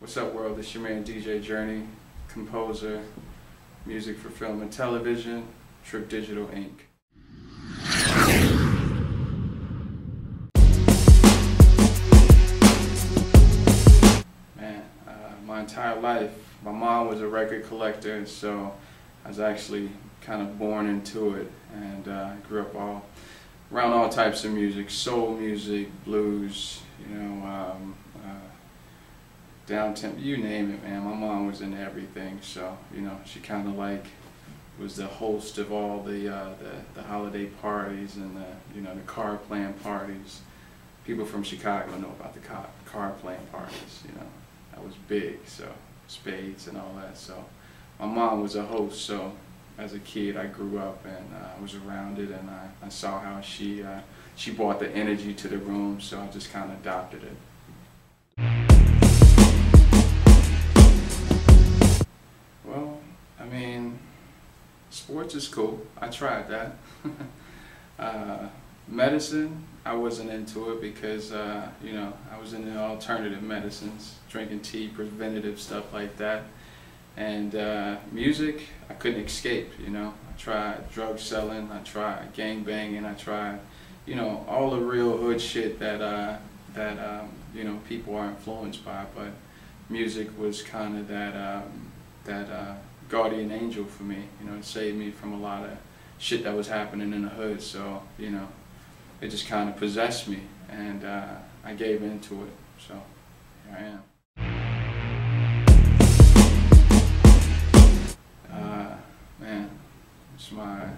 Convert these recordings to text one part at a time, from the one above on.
What's up, world? It's your man DJ Journey, composer, music for film and television, Trip Digital Inc. Man, my entire life, my mom was a record collector, so I was actually kind of born into it, and I grew up around all types of music, soul music, blues, downtempo, you name it, man. My mom was into everything, so she kind of like was the host of all the holiday parties and the card playing parties. People from Chicago know about the card playing parties. That was big. So spades and all that. So my mom was a host. So as a kid, I grew up and I was around it, and I saw how she brought the energy to the room. So I just kind of adopted it. Well, I mean, sports is cool. I tried that. Medicine, I wasn't into it because, I was into alternative medicines, drinking tea, preventative stuff like that. And music, I couldn't escape, I tried drug selling, I tried gang banging, I tried, all the real hood shit that people are influenced by. But music was kind of that guardian angel for me. It saved me from a lot of shit that was happening in the hood. So, it just kind of possessed me, and I gave into it. So here I am. Man, it's my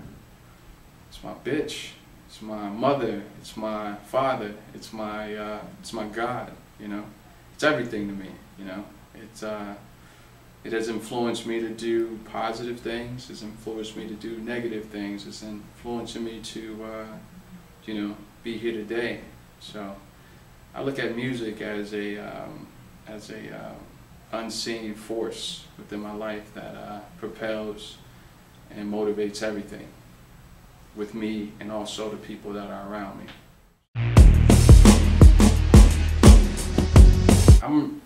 bitch. It's my mother. It's my father. It's my God. It's everything to me. It has influenced me to do positive things. It's influenced me to do negative things. It's influencing me to, be here today. So I look at music as a unseen force within my life that propels and motivates everything with me and also the people that are around me.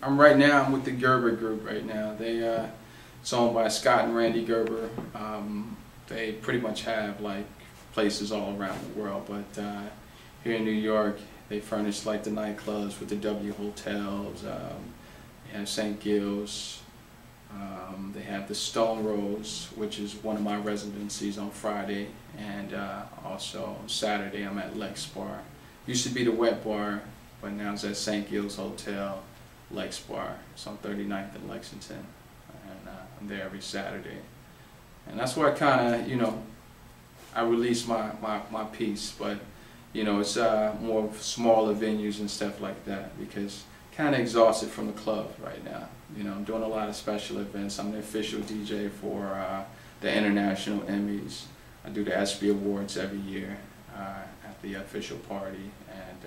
I'm right now. I'm with the Gerber Group right now. It's owned by Scott and Randy Gerber. They pretty much have like places all around the world, but here in New York, they furnish like the nightclubs with the W hotels. They have St. Gil's. They have the Stone Rose, which is one of my residencies on Friday, and also on Saturday I'm at Lex Bar. Used to be the Wet Bar, but now it's at St. Gil's Hotel, Lex Bar. It's on 39th and Lexington, and I'm there every Saturday. And that's where I kind of, I release my piece, but it's more smaller venues and stuff like that, because kind of exhausted from the club right now. I'm doing a lot of special events. I'm the official DJ for the International Emmys. I do the ESPY Awards every year at the official party, and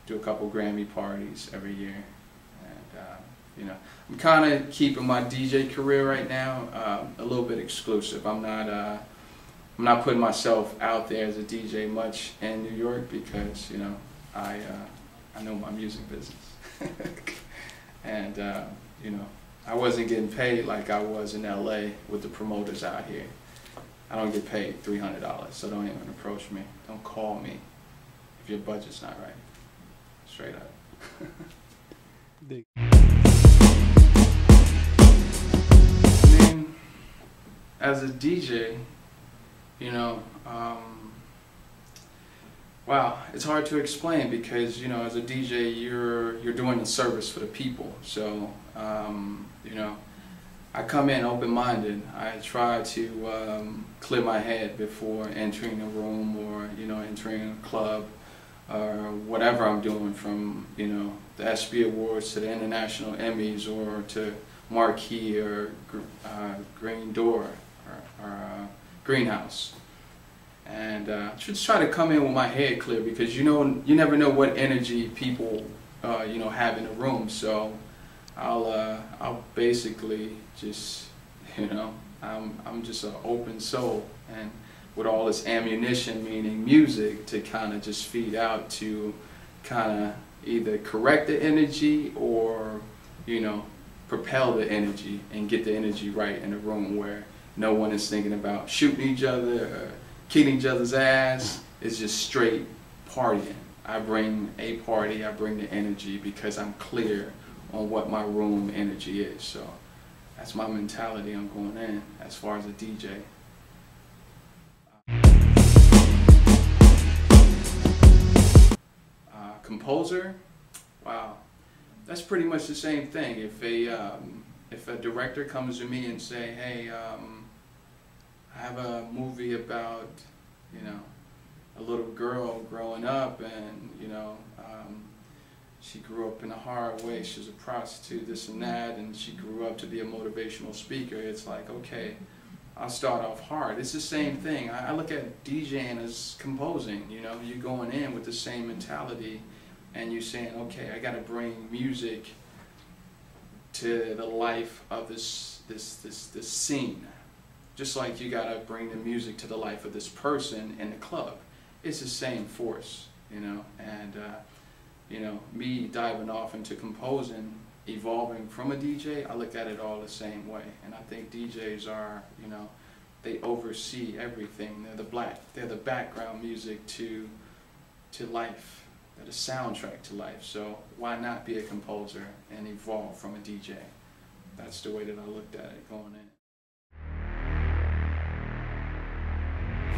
do a couple Grammy parties every year. And I'm kind of keeping my DJ career right now a little bit exclusive. I'm not putting myself out there as a DJ much in New York, because I know my music business. And I wasn't getting paid like I was in LA with the promoters out here. I don't get paid $300, so don't even approach me. Don't call me if your budget's not right. Straight up. I mean, as a DJ, wow, it's hard to explain, because as a DJ you're doing a service for the people. So I come in open-minded. I try to clear my head before entering a room, or entering a club, or whatever I'm doing, from the ESPY Awards to the International Emmys, or to Marquee, or Green Door, or Greenhouse. And just try to come in with my head clear, because you never know what energy people have in the room. So I'll basically just I'm just an open soul, and with all this ammunition, meaning music, to kind of just feed out to kind of either correct the energy or, propel the energy and get the energy right in a room where no one is thinking about shooting each other or kicking each other's ass. It's just straight partying. I bring a party, I bring the energy because I'm clear on what my room energy is. So that's my mentality on going in as far as a DJ. Composer, wow, that's pretty much the same thing. If a director comes to me and say, hey, I have a movie about, a little girl growing up, and she grew up in a hard way. She was a prostitute, this and that, and she grew up to be a motivational speaker. It's like, okay, I'll start off hard. It's the same thing. I look at DJing as composing. You're going in with the same mentality, and you're saying, okay, I got to bring music to the life of this scene. Just like you got to bring the music to the life of this person in the club. It's the same force, and me diving off into composing, evolving from a DJ, I look at it all the same way. And I think DJs are, they oversee everything. They're the background music to life. They're the soundtrack to life. So why not be a composer and evolve from a DJ? That's the way that I looked at it going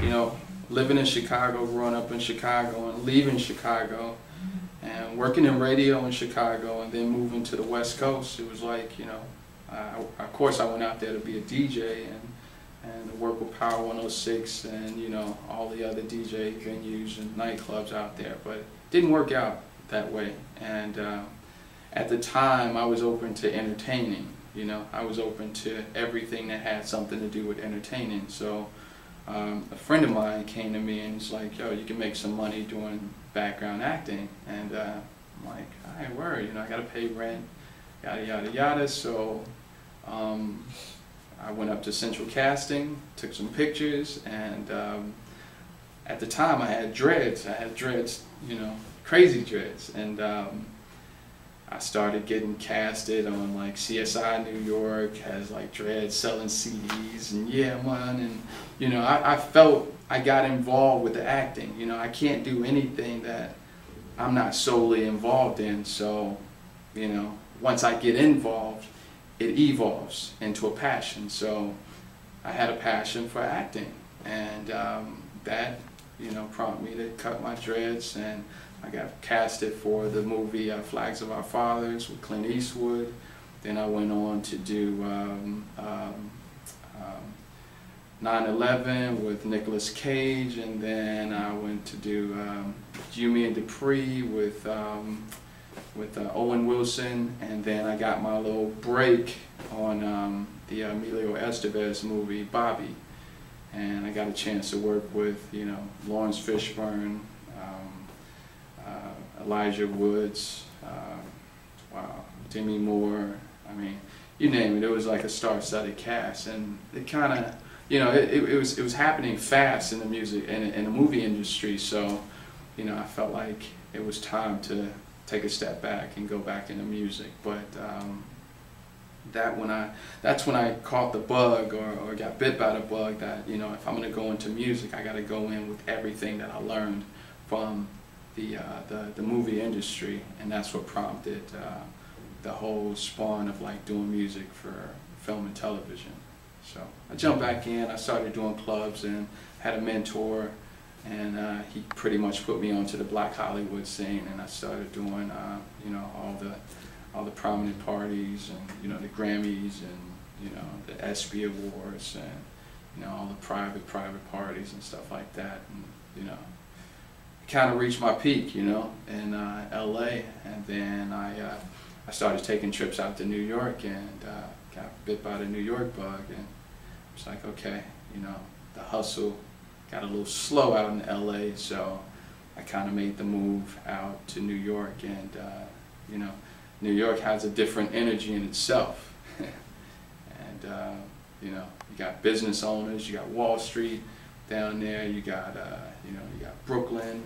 in. Living in Chicago, growing up in Chicago, and leaving Chicago, and working in radio in Chicago, and then moving to the West Coast, it was like, of course I went out there to be a DJ and work with Power 106 and, all the other DJ venues and nightclubs out there, but it didn't work out that way. And at the time, I was open to entertaining, I was open to everything that had something to do with entertaining. So a friend of mine came to me and was like, yo, you can make some money doing background acting. And I'm like, all right, word, I got to pay rent, yada, yada, yada. So I went up to Central Casting, took some pictures, and at the time I had dreads. Crazy dreads. And I started getting casted on like CSI New York, has like dreads, selling CDs, and yeah, man, and I felt I got involved with the acting. I can't do anything that I'm not solely involved in. So, once I get involved, it evolves into a passion. So I had a passion for acting, and that prompted me to cut my dreads, and I got casted for the movie Flags of Our Fathers with Clint Eastwood. Then I went on to do 9/11 with Nicolas Cage, and then I went to do Jimmy and Dupree with Owen Wilson, and then I got my little break on the Emilio Estevez movie Bobby, and I got a chance to work with Lawrence Fishburne, Elijah Woods, Demi Moore. I mean, you name it. It was like a star-studded cast, and it kind of, it was happening fast in the music and in the movie industry. So, I felt like it was time to take a step back and go back into music. But that's when I caught the bug or got bit by the bug that if I'm going to go into music, I got to go in with everything that I learned from the movie industry, and that's what prompted the whole spawn of like doing music for film and television. So I jumped back in, I started doing clubs and had a mentor, and he pretty much put me onto the Black Hollywood scene, and I started doing all the prominent parties, and the Grammys, and the ESPY Awards, and all the private parties and stuff like that, and kind of reached my peak, in LA, and then I started taking trips out to New York, and got bit by the New York bug, and it's like, okay, the hustle got a little slow out in LA, so I kind of made the move out to New York, and New York has a different energy in itself, and you got business owners, you got Wall Street down there, you got you got Brooklyn,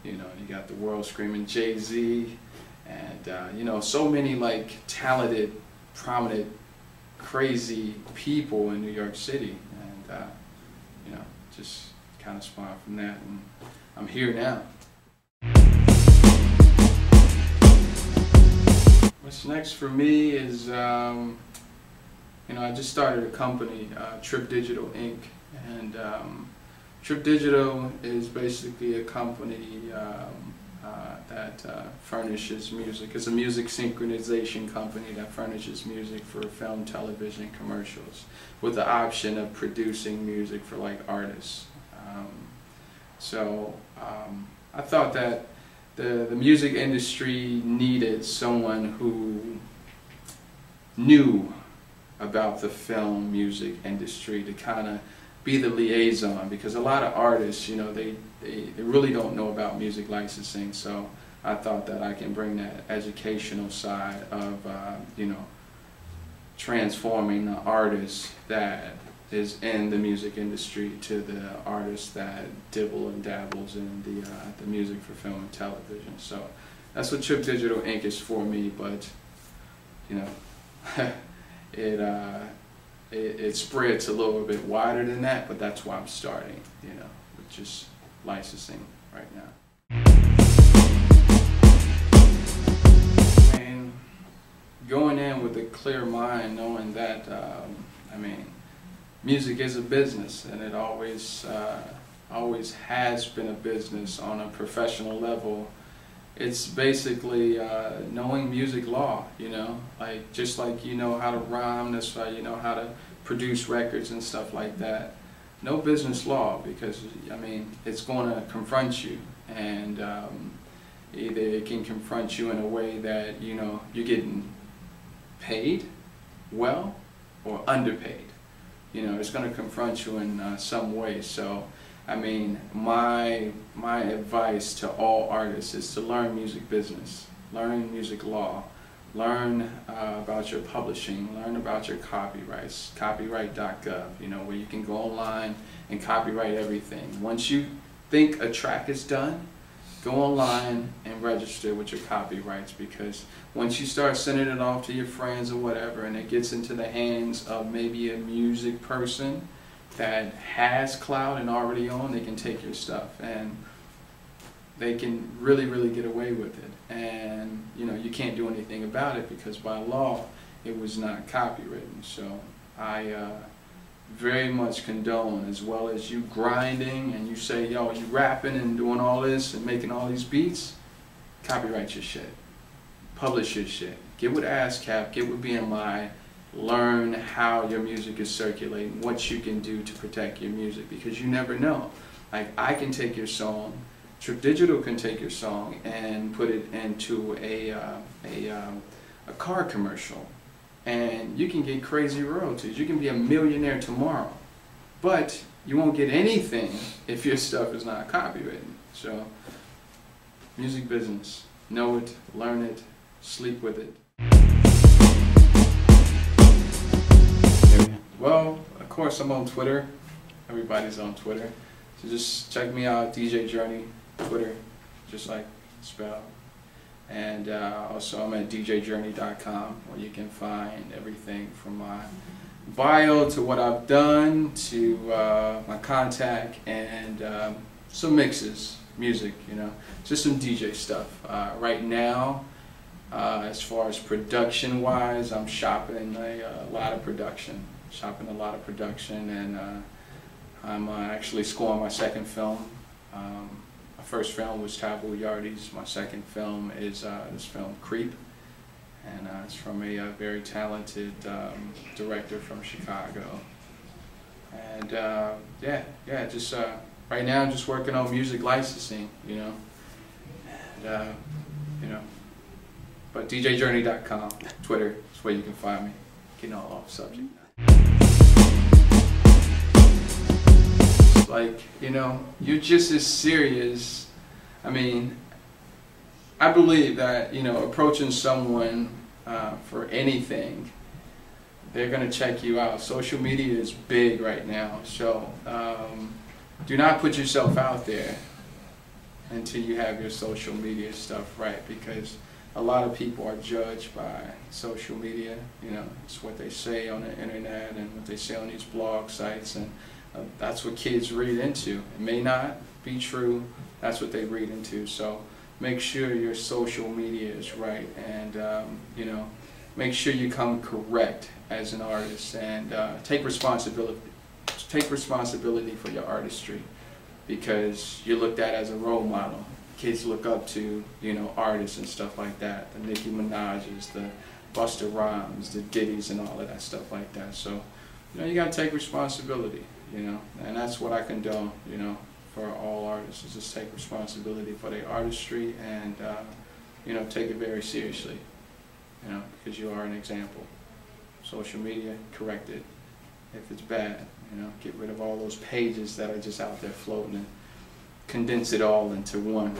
You know, you got the world screaming Jay-Z, and you know, so many like talented, prominent, crazy people in New York City, and you know, just kind of spawned from that, and I'm here now. What's next for me is, you know, I just started a company, Trip Digital Inc. And Trip Digital is basically a company that furnishes music. It's a music synchronization company that furnishes music for film, television, commercials, with the option of producing music for like artists. I thought that the music industry needed someone who knew about the film music industry to kind of be the liaison, because a lot of artists, you know, they really don't know about music licensing. So I thought that I can bring that educational side of you know, transforming the artist that is in the music industry to the artist that dibble and dabbles in the music for film and television. So that's what Trip Digital Inc. is for me, but you know, it spreads a little bit wider than that, but that's why I'm starting, you know, with just licensing right now. And going in with a clear mind, knowing that, I mean, music is a business, and it always has been a business on a professional level. It's basically knowing music law, you know, like just like you know how to rhyme, that's why you know how to produce records and stuff like that. No business law, because I mean it's going to confront you, and either it can confront you in a way that you know you're getting paid well or underpaid. You know, it's going to confront you in some way. So I mean, my advice to all artists is to learn music business, learn music law, learn about your publishing, learn about your copyrights, copyright.gov, you know, where you can go online and copyright everything. Once you think a track is done, go online and register with your copyrights, because once you start sending it off to your friends or whatever, and it gets into the hands of maybe a music person that has clout and already own, they can take your stuff and they can really get away with it, and you know you can't do anything about it because by law it was not copywritten. So I very much condone, as well as you grinding and you say, yo, you rapping and doing all this and making all these beats, copyright your shit, publish your shit, get with ASCAP, get with BMI, learn how your music is circulating, what you can do to protect your music, because you never know. Like, I can take your song, Trip Digital can take your song and put it into a car commercial, and you can get crazy royalties. You can be a millionaire tomorrow, but you won't get anything if your stuff is not copywritten. So, music business, know it, learn it, sleep with it. Well, of course I'm on Twitter. Everybody's on Twitter. So just check me out, DJ Journey, Twitter, just like spelled. And also I'm at djjourney.com, where you can find everything from my bio to what I've done to my contact, and some mixes, music, you know, just some DJ stuff. Right now, as far as production wise, I'm shopping a lot of production. And I'm actually scoring my second film. My first film was Taboo Yardies. My second film is this film, Creep, and it's from a very talented director from Chicago. And yeah, just right now I'm just working on music licensing, you know, and you know, but djjourney.com, Twitter is where you can find me. Getting all off subject. Like, you know, you're just as serious. I mean, I believe that, you know, approaching someone for anything, they're going to check you out. Social media is big right now, so do not put yourself out there until you have your social media stuff right, because a lot of people are judged by social media. You know, it's what they say on the internet and what they say on these blog sites, and that's what kids read into. It may not be true, that's what they read into. So make sure your social media is right, and you know, make sure you come correct as an artist, and take responsibility. Take responsibility for your artistry, because you're looked at as a role model. Kids look up to, you know, artists and stuff like that, the Nicki Minaj's, the Busta Rhymes, the Diddy's, and all of that stuff like that. So, you know, you gotta take responsibility, you know, and that's what I condone, you know, for all artists, is just take responsibility for their artistry, and you know, take it very seriously, you know, because you are an example. Social media, correct it if it's bad, you know, get rid of all those pages that are just out there floating, and condense it all into one.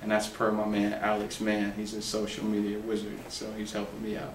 And that's per my man Alex Mann. He's a social media wizard, so he's helping me out.